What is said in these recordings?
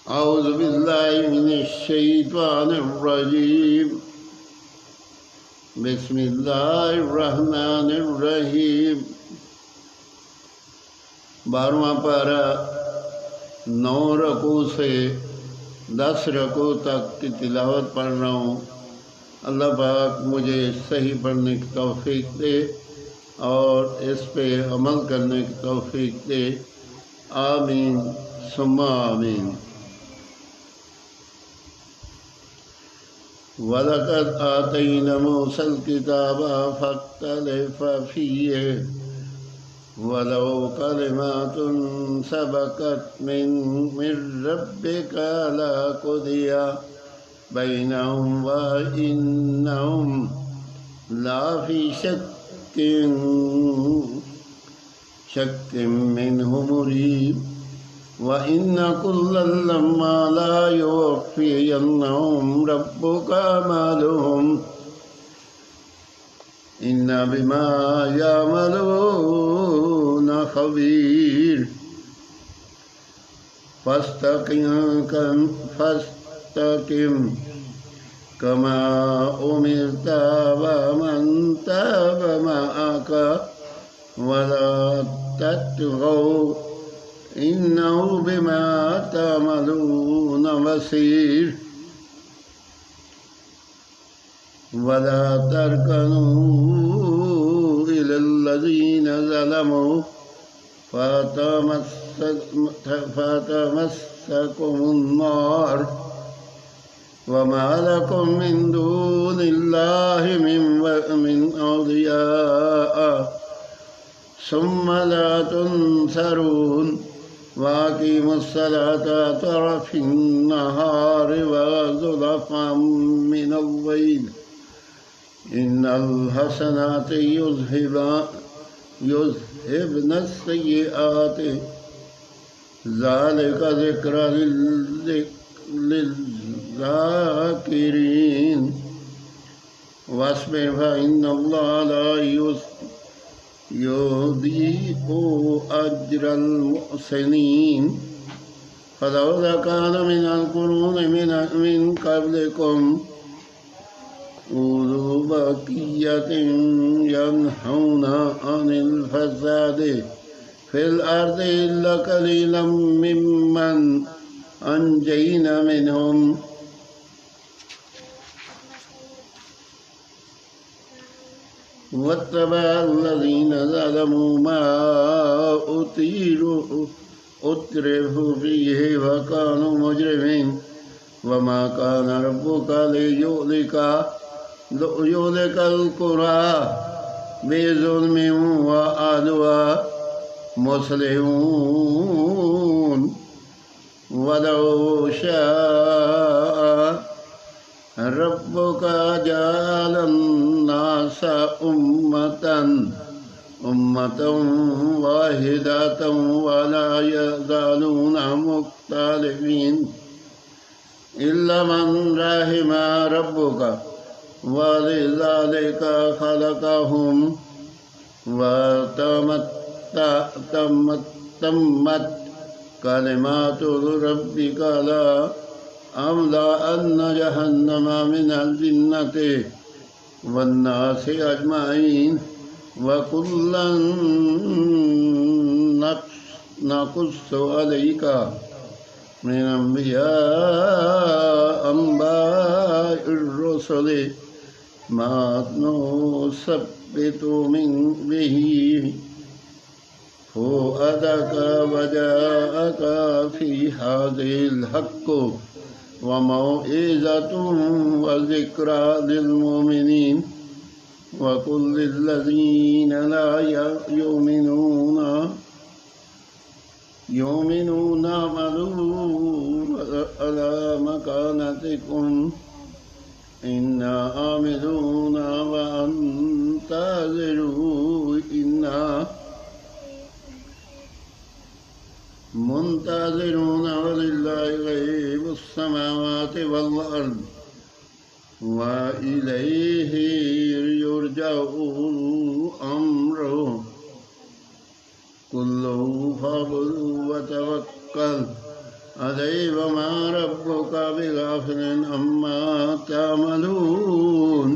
أعوذ بالله من الشيطان الرجيم بسم الله الرحمن الرحيم 12वां पारा 9 रकू से 10 रकू तक की तिलावत पढ़ रहा हूँ। अल्लाह पाक मुझे सही पढ़ने की तौफीक दे और इस पे अमल करने की तौफीक दे। आमीन सुम्मा आमीन। वलक़द आतैना मूसल किताबा फ़ख्तलफ़ फ़ीहि वलौ कलिमातुन सबक़त मिन रब्बिका लक़ुदिया बैनहुम व इन्नहुम लाफ़ी शक्किन मिन्हु मुरीब व इन्ना कुल्लन लम्मा ला युवफ़्फ़ियन्नहुम रब्बुका अमलहुम इन्ना बिमा यअमलूना ख़बीर। फस्तक़िम कमा उमिरता वमन ताब मअका वला तत्गौ इन्नहु बिमा तअमलून बसीर। वला तर्कनू इलल्लज़ीन ज़लमू फ़तमस्सकुमुन्नार वमा लकुम मिन दूनिल्लाहि मिन औलिया सुम्मा ला तुनसरून वाक़िमुस्सलाता तरफ़िन्नहारि व ज़ुलफ़म मिनल लैल इन्नल हसनाति युज़हिबनस्सय्यिआति ज़ालिका ज़िक्रा लिज़्ज़ाकिरीन वस्बिर फ़इन्नल्लाहा ला युज़ीअु अज्रल मुहसिनीन। फ़लौला कान मिनल क़ुरूनि मिन क़ब्लिकुम उलू बक़िय्यतिन यन्हौना अनिल फ़सादि फ़िल अर्दि इल्ला क़लीलन मिम्मन अंजयना मिनहुम वत्तबअल्लज़ीन ज़लमू मा उत्रिफू फ़ीहि वकानू मुजरिमीन वमा कान रब्बुका लियुहलिकल क़ुरा बिज़ुल्मिन व अहलुहा मुस्लिमून वलौ शाअ रब्बुका जअलन-नास उम्मतन वाहिदतन वला यज़ालूना मुख्तलिफीन इल्ला मन रहिमा रब्बुका वलिज़ालिका खलक़हुम व तम्मत कलिमातु रब्बिका ला अम्लअन्न जहन्नम मिनल जिन्नति वन्नासि अजमईन व कुल्लन नक़ुस्सु अलैका मिन अंबाइर रुसुलि मा नुसब्बितु बिही फुअदका वजाअका फी हाज़िल हक़्क़ु व मौइज़तुन व ज़िक्रा लिलमुमिनीन व कुल लिल्लज़ीन ला युमिनून अमलू अला मकानतिकुम इन्ना आमिलून व अंतज़िरू इन्ना मुंतज़िरून वलिल्लाहि ग़ैबुस समावाति वल अर्द व इलैहि युरजअु अम्रुहु कुल्लुहु फअब्दुहु व तवक्कल अदैव मा रब्बुका बिगाफिलिन अम्मा तामलून।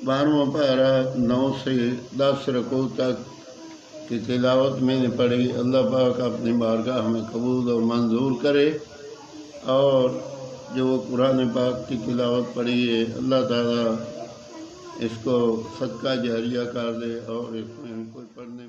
12वां पारा 9 से 10 रकू तक की तिलावत मैंने पढ़ी। अल्लाह पाक अपनी बारगाह में कबूल और मंजूर करे, और जो कुरान पाक की तिलावत पढ़ी है अल्लाह ताला इसको सदका जारिया कर दे, और इसमें कोई पढ़ने